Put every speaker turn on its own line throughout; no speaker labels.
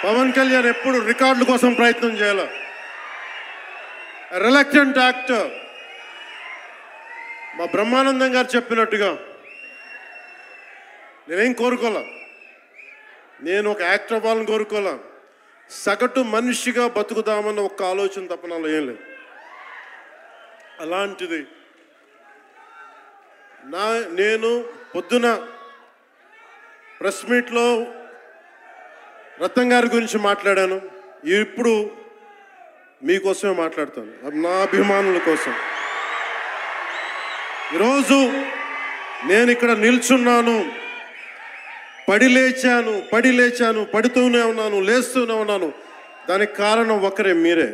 పవన్ కళ్యాణ్ ఎప్పుడు రికార్డుల కోసం ప్రయత్నం చేయాలి. Reluctant actor. మా బ్రహ్మానందం గారు చెప్పినట్టుగా నేనేం కోరుకోలే, నేను ఒక యాక్టర్ అవ్వాలని కోరుకోలే, సగటు మనిషిగా బతుకుదామన్న ఒక్క ఆలోచన తప్ప నాలో ఏం లేదు. అలాంటిది నేను పొద్దున ప్రెస్ మీట్లో రత్నం గారి గురించి మాట్లాడాను. ఇప్పుడు మీకోసమే మాట్లాడతాను, నా అభిమానుల కోసం. ఈరోజు నేను ఇక్కడ నిల్చున్నాను, పడి లేచాను, పడుతూనే ఉన్నాను, లేస్తూనే ఉన్నాను. దానికి కారణం ఒకరే, మీరే.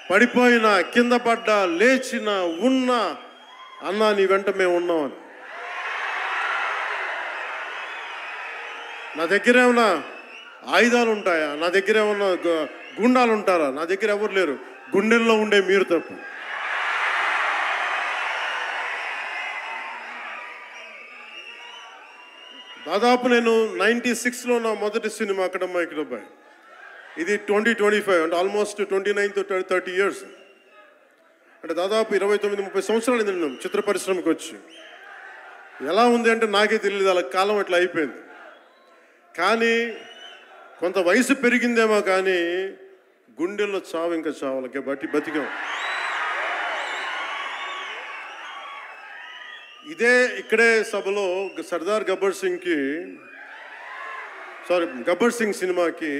పడిపోయినా, కింద పడ్డా, లేచినా, ఉన్నా, అన్నా నీ వెంట మేము ఉన్నామని. నా దగ్గర ఏమన్నా ఆయుధాలు ఉంటాయా? నా దగ్గర ఏమన్నా గుండాలు ఉంటారా? నా దగ్గర ఎవరు లేరు, గుండెల్లో ఉండే మీరు తప్ప. దాదాపు నేను 96లో నా మొదటి సినిమా అక్కడమ్మ ఇక్కడబ్బాయి. ఇది 2025 అంటే ఆల్మోస్ట్ 29 to 30 years. అంటే దాదాపు 29-30 సంవత్సరాలు నేను చిత్ర పరిశ్రమకి వచ్చి. ఎలా ఉంది అంటే నాకే తెలియదు, అలా కాలం అట్లా అయిపోయింది. కానీ కొంత వయసు పెరిగిందేమో కానీ గుండెల్లో చావు ఇంకా చావాలి, బతికాం. ఇక్కడే సభలో సర్దార్ గబ్బర్ సింగ్ సినిమాకి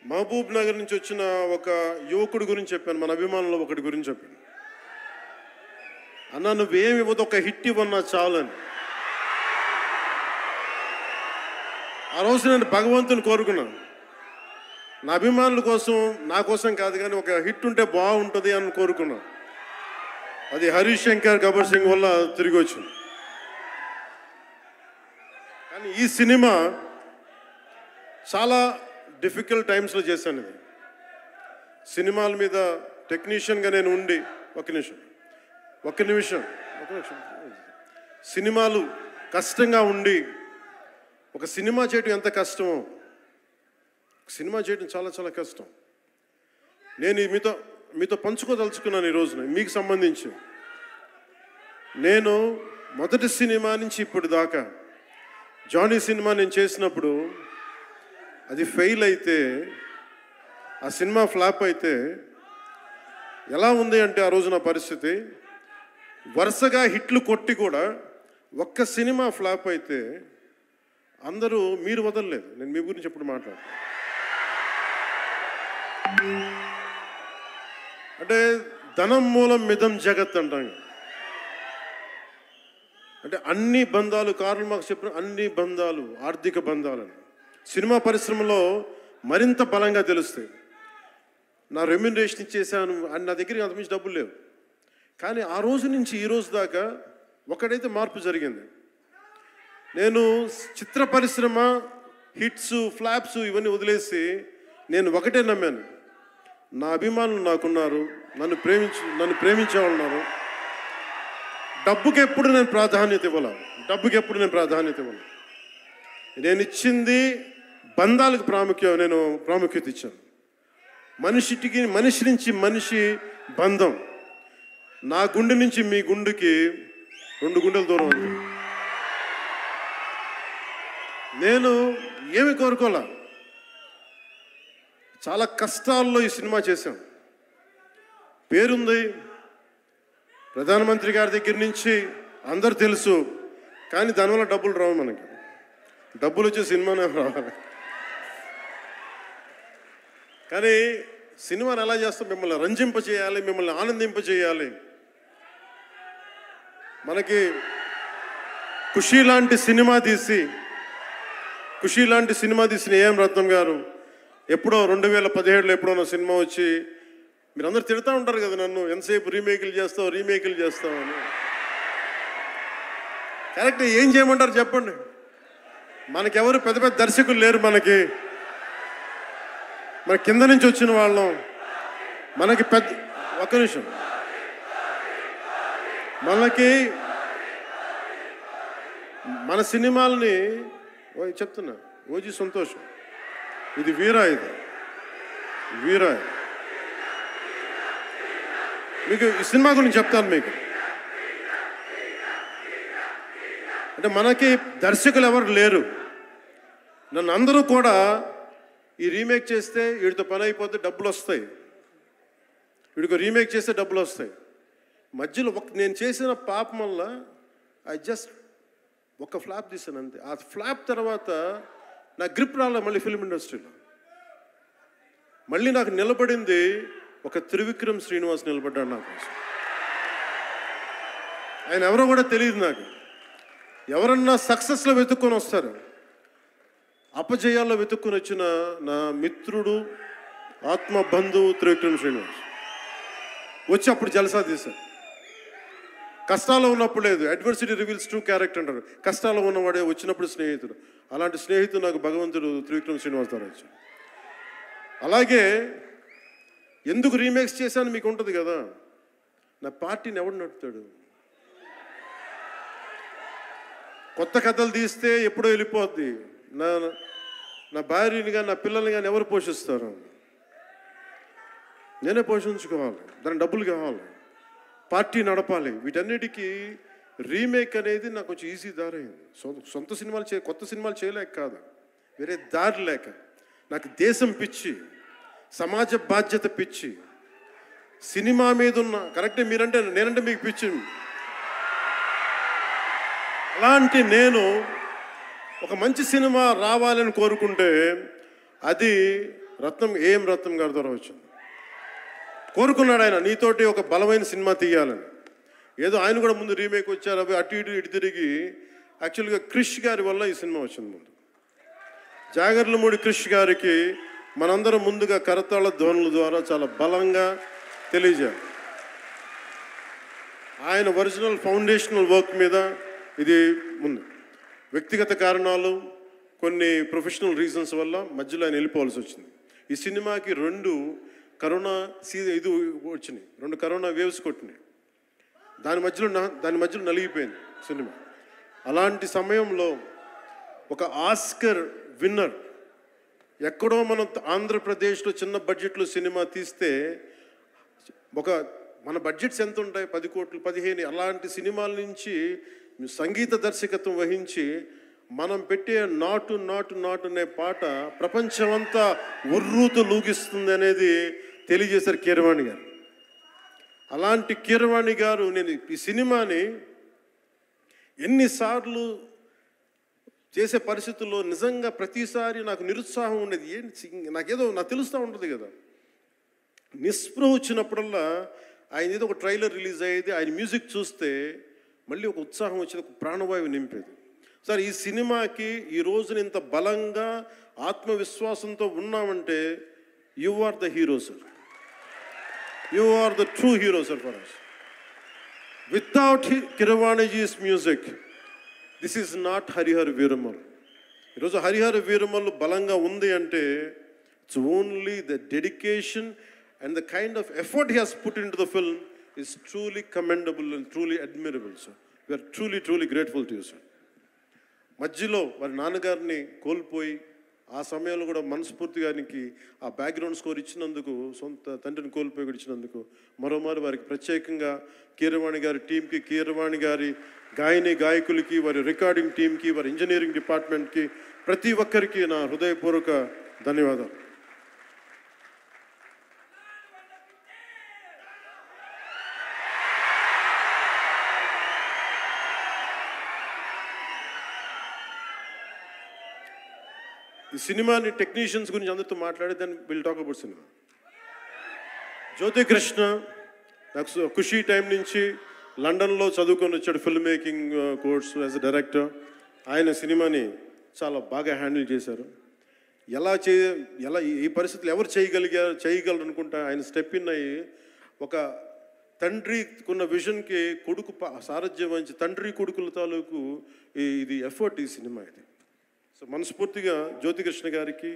మహబూబ్ నగర్ నుంచి వచ్చిన ఒక యువకుడి గురించి చెప్పాను, మన అభిమానులు ఒకటి గురించి చెప్పాను. అన్నా నువ్వేమి ఇవ్వదు, ఒక హిట్ ఇవ్వన్నా చాలని. ఆ రోజు నేను భగవంతుని కోరుకున్నాను, నా అభిమానుల కోసం, నా కోసం కాదు కానీ ఒక హిట్ ఉంటే బాగుంటుంది అని కోరుకున్నాను. అది హరీష్ శంకర్ గబ్బర్ సింగ్ వల్ల తిరిగి వచ్చింది. కానీ ఈ సినిమా చాలా డిఫికల్ట్ టైమ్స్లో చేశాను. ఇది సినిమాల మీద టెక్నీషియన్గా నేను ఉండి ఒక్క నిమిషం సినిమాలు కష్టంగా ఉండి, ఒక సినిమా చేయటం ఎంత కష్టమో, సినిమా చేయటం చాలా చాలా కష్టం. నేను మీతో పంచుకోదలుచుకున్నాను ఈ రోజున. మీకు సంబంధించి నేను మొదటి సినిమా నుంచి ఇప్పుడు దాకా జానీ సినిమా నేను చేసినప్పుడు అది ఫెయిల్ అయితే, ఆ సినిమా ఫ్లాప్ అయితే ఎలా ఉంది అంటే ఆ రోజు నా పరిస్థితి, వరుసగా హిట్లు కొట్టి కూడా ఒక్క సినిమా ఫ్లాప్ అయితే అందరూ మీరు వదలలేదు. నేను మీ గురించి ఎప్పుడు మాట్లాడతాను అంటే ధనం మూలం మిదం జగత్ అంటాం. అంటే అన్ని బంధాలు, కార్ల్ మార్క్స్ చెప్పిన అన్ని బంధాలు ఆర్థిక బంధాలని సినిమా పరిశ్రమలో మరింత బలంగా తెలుస్తాయి. నా రెమ్యునరేషన్ ఇచ్చేసాను అని నా దగ్గర అంతమించి డబ్బులు లేవు. కానీ ఆ రోజు నుంచి ఈ రోజు దాకా ఒకటైతే మార్పు జరిగింది. నేను చిత్ర పరిశ్రమ హిట్స్, ఫ్లాప్స్ ఇవన్నీ వదిలేసి నేను ఒకటే నమ్మాను, నా అభిమానులు నాకున్నారు, నన్ను ప్రేమించే వాళ్ళు ఉన్నారు. డబ్బుకి ఎప్పుడు నేను ప్రాధాన్యత ఇవ్వాలి. నేను ఇచ్చింది బంధాలకు ప్రాముఖ్యత ఇచ్చాను. మనిషి నుంచి మనిషి బంధం. నా గుండె నుంచి మీ గుండెకి 2 గుండెల దూరం ఉంది. నేను ఏమి కోరుకోలే, చాలా కష్టాల్లో ఈ సినిమా చేశాం. పేరుంది, ప్రధానమంత్రి గారి దగ్గర నుంచి అందరు తెలుసు. కానీ దానివల్ల డబ్బులు రావు. మనకి డబ్బులు వచ్చే సినిమానే రావాలి. కానీ సినిమాని ఎలా చేస్తాం? మిమ్మల్ని రంజింపజేయాలి, మిమ్మల్ని ఆనందింపజేయాలి. మనకి ఖుషీ లాంటి సినిమా తీసిన ఏఎం రత్నం గారు ఎప్పుడో 2017లో ఎప్పుడో సినిమా వచ్చి మీరందరూ తిడతా ఉంటారు కదా నన్ను, ఎంతసేపు రీమేకులు చేస్తావు అని. కరెక్ట్, ఏం చేయమంటారు చెప్పండి? మనకెవరు పెద్ద పెద్ద దర్శకులు లేరు. మన కింద నుంచి వచ్చిన వాళ్ళం. మనకి ఒక్క నిమిషం, మనకి మన సినిమాలని చెప్తున్నా, ఓజీ సంతోషం, ఇది వీరా, ఇది వీరా. మీకు ఈ సినిమా గురించి చెప్తాను మీకు. అంటే మనకి దర్శకులు ఎవరు లేరు. నన్ను అందరూ కూడా ఈ రీమేక్ చేస్తే వీడితో పని అయిపోతే డబ్బులు వస్తాయి, వీడికి రీమేక్ చేస్తే డబ్బులు వస్తాయి. మధ్యలో నేను చేసిన పాపం వల్ల ఒక ఫ్లాప్ తీసాను అంతే. ఆ ఫ్లాప్ తర్వాత నా గ్రిప్ రాలే మళ్ళీ ఫిల్మ్ ఇండస్ట్రీలో. మళ్ళీ నాకు నిలబడింది ఒక త్రివిక్రమ్ శ్రీనివాస్ నిలబడ్డాడు నా కోసం. ఆయన ఎవరో కూడా తెలియదు నాకు. ఎవరన్నా సక్సెస్లో వెతుక్కొని వస్తారు, అపజయాల్లో వెతుక్కుని వచ్చిన నా మిత్రుడు, ఆత్మ బంధువు త్రివిక్రమ్ శ్రీనివాస్ వచ్చి అప్పుడు జలసా తీశారు. కష్టాల్లో ఉన్నప్పుడు లేదు, అడ్వర్సిటీ రివీల్స్ ట్రూ క్యారెక్టర్ అంటారు. కష్టాల్లో ఉన్నవాడే వచ్చినప్పుడు స్నేహితుడు. అలాంటి స్నేహితుడు నాకు భగవంతుడు త్రివిక్రమ్ శ్రీనివాస్ ద్వారా వచ్చాడు. అలాగే ఎందుకు రీమేక్స్ చేశాను మీకు ఉంటుంది కదా. నా పార్టీని ఎవడు నడుపుతాడు? కొత్త కథలు తీస్తే ఎప్పుడో వెళ్ళిపోద్ది. నా భార్యని కానీ నా పిల్లల్ని కానీ ఎవరు పోషిస్తారు? నేనే పోషించుకోవాలి, దానికి డబ్బులు కావాలి, పార్టీ నడపాలి. వీటన్నిటికీ రీమేక్ అనేది నాకు కొంచెం ఈజీ దారి అయింది. సొంత సినిమాలు కొత్త సినిమాలు చేయలేక కాదు, వేరే దారి లేక. నాకు దేశం పిచ్చి, సమాజ బాధ్యత పిచ్చి, సినిమా మీద ఉన్న కరెక్టే. నేనంటే మీకు పిచ్చి. అలాంటి నేను ఒక మంచి సినిమా రావాలని కోరుకుంటే అది ఏం రత్నం గారి ద్వారా వచ్చింది. కోరుకున్నాడు ఆయన, నీతోటి ఒక బలమైన సినిమా తీయాలని. ఏదో ఆయన కూడా ముందు రీమేక్ వచ్చారు, అవి అటు ఇటు తిరిగి యాక్చువల్గా క్రిష్ గారి వల్ల ఈ సినిమా వచ్చింది. ముందు జాగర్లమూడి క్రిష్ గారికి మనందరం ముందుగా కరతాళ ధ్వనుల ద్వారా చాలా బలంగా తెలియజేయాలి. ఆయన ఒరిజినల్ ఫౌండేషనల్ వర్క్ మీద ఇది ముందు. వ్యక్తిగత కారణాలు, కొన్ని ప్రొఫెషనల్ రీజన్స్ వల్ల మధ్యలో ఆయన వెళ్ళిపోవాల్సి వచ్చింది. ఈ సినిమాకి 2 కరోనా ఇది వచ్చినాయి, 2 కరోనా వేవ్స్ కొట్టినాయి. దాని మధ్యలో నలిగిపోయింది సినిమా. అలాంటి సమయంలో ఒక ఆస్కర్ విన్నర్ ఎక్కడో మనం ఆంధ్రప్రదేశ్లో చిన్న బడ్జెట్లో సినిమా తీస్తే మన బడ్జెట్స్ ఎంత ఉంటాయి? 10 కోట్లు 15. అలాంటి సినిమాల నుంచి సంగీత దర్శకత్వం వహించి మనం పెట్టే నాటు నాటు నాటు అనే పాట ప్రపంచమంతా ఉర్రూతు లూగిస్తుంది అనేది తెలియజేశారు కీరవాణి గారు. అలాంటి కీరవాణి గారు నేను ఈ సినిమాని ఎన్నిసార్లు చేసే పరిస్థితుల్లో నిజంగా ప్రతిసారి నాకు నిరుత్సాహం ఉండేది. నాకు తెలుస్తూ ఉంటుంది కదా, నిస్పృహ వచ్చినప్పుడల్లా ఆయన ఏదో ఒక ట్రైలర్ రిలీజ్ అయ్యేది, ఆయన మ్యూజిక్ చూస్తే మళ్ళీ ఒక ఉత్సాహం వచ్చేది, ఒక ప్రాణవాయువు నింపేది. సార్ ఈ సినిమాకి ఈ రోజున ఇంత బలంగా ఆత్మవిశ్వాసంతో ఉన్నామంటే you are the hero sir, you are the true hero sir for us. Without కీరవాణిజీస్ music this is not Harihara Veeramal. ఈరోజు హరిహర వీరమల్ బలంగా ఉంది అంటే it's only the dedication and the kind of effort he has put into the film is truly commendable and truly admirable, sir. We are truly grateful to you, sir. మధ్యలో వారి నాన్నగారిని కోల్పోయి ఆ సమయంలో కూడా మనస్ఫూర్తిగా ఆయనకి ఆ బ్యాక్గ్రౌండ్ స్కోర్ ఇచ్చినందుకు, సొంత తండ్రిని కోల్పోయి ఇచ్చినందుకు మరోమారు వారికి ప్రత్యేకంగా కీరవాణి గారి టీంకి, కీరవాణి గారి గాయకులకి, వారి రికార్డింగ్ టీంకి, వారి ఇంజనీరింగ్ డిపార్ట్మెంట్కి, ప్రతి ఒక్కరికి నా హృదయపూర్వక ధన్యవాదాలు. ఈ సినిమాని టెక్నీషియన్స్ గురించి అందరితో మాట్లాడి దాన్ని విల్ టాక్ అబౌట్ సినిమా. జ్యోతి కృష్ణ నాకు ఖుషీ టైం నుంచి లండన్లో చదువుకొని వచ్చాడు, film making course as a director. ఆయన సినిమాని చాలా బాగా హ్యాండిల్ చేశారు. ఎలా ఈ పరిస్థితులు ఎవరు చేయగలరు అనుకుంటా ఆయన స్టెప్ ఇన్ అయ్యి ఒక తండ్రికున్న విజన్కి కొడుకు సారథ్యం వహించి తండ్రి కొడుకుల తాలూకు ఇది ఎఫర్ట్ ఈ సినిమా ఇది. సో మనస్ఫూర్తిగా జ్యోతికృష్ణ గారికి,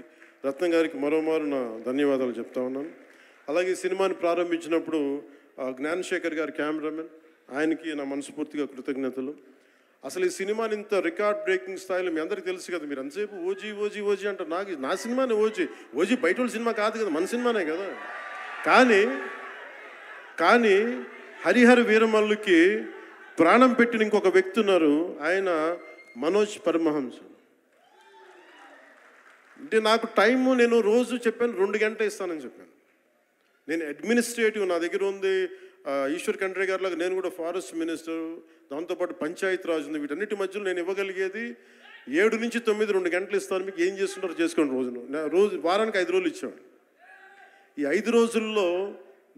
రత్నం గారికి మరోమారు నా ధన్యవాదాలు చెప్తా ఉన్నాను. అలాగే ఈ సినిమాని ప్రారంభించినప్పుడు జ్ఞానశేఖర్ గారు కెమెరామెన్, ఆయనకి నా మనస్ఫూర్తిగా కృతజ్ఞతలు. అసలు ఈ సినిమాని ఇంత రికార్డ్ బ్రేకింగ్ స్థాయిలో మీ అందరికీ తెలుసు కదా, మీరు అంతసేపు ఓజీ ఓజీ ఓజీ అంటారు. నా సినిమానే ఓజీ బయట వాళ్ళ సినిమా కాదు కదా, మన సినిమానే కదా. కానీ హరిహర వీరమల్లుకి ప్రాణం పెట్టిన ఇంకొక వ్యక్తి ఉన్నారు, ఆయన మనోజ్ పరమహంస. అంటే నాకు టైము, నేను రోజు చెప్పాను 2 గంటలు ఇస్తానని చెప్పాను. నేను అడ్మినిస్ట్రేటివ్ నా దగ్గర ఉంది, ఈశ్వర్ ఖండ్రే గారిలాగా నేను కూడా ఫారెస్ట్ మినిస్టర్, దాంతోపాటు పంచాయతీ రాజ్ ఉంది. వీటన్నిటి మధ్యలో నేను ఇవ్వగలిగేది 7 నుంచి 9 2 గంటలు ఇస్తాను. మీకు ఏం చేస్తుంటారో చేసుకోండి. వారానికి 5 రోజులు ఇచ్చాను. ఈ 5 రోజుల్లో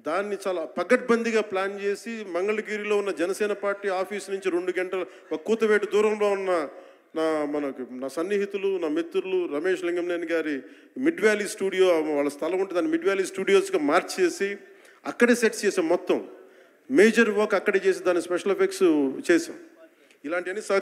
దాన్ని చాలా పగడ్బందీగా ప్లాన్ చేసి మంగళగిరిలో ఉన్న జనసేన పార్టీ ఆఫీస్ నుంచి 2 గంటల ఒక కూతవేటు దూరంలో ఉన్న నా సన్నిహితులు, నా మిత్రులు రమేష్ లింగంనేని గారి మిడ్ వ్యాలీ స్టూడియో, వాళ్ళ స్థలం ఉంటే దాన్ని మిడ్ వ్యాలీ స్టూడియోస్గా మార్చేసి అక్కడే సెట్స్ చేసాం. మొత్తం మేజర్ వర్క్ అక్కడే చేసి దాన్ని స్పెషల్ ఎఫెక్ట్స్ చేసాం. ఇలాంటివన్నీ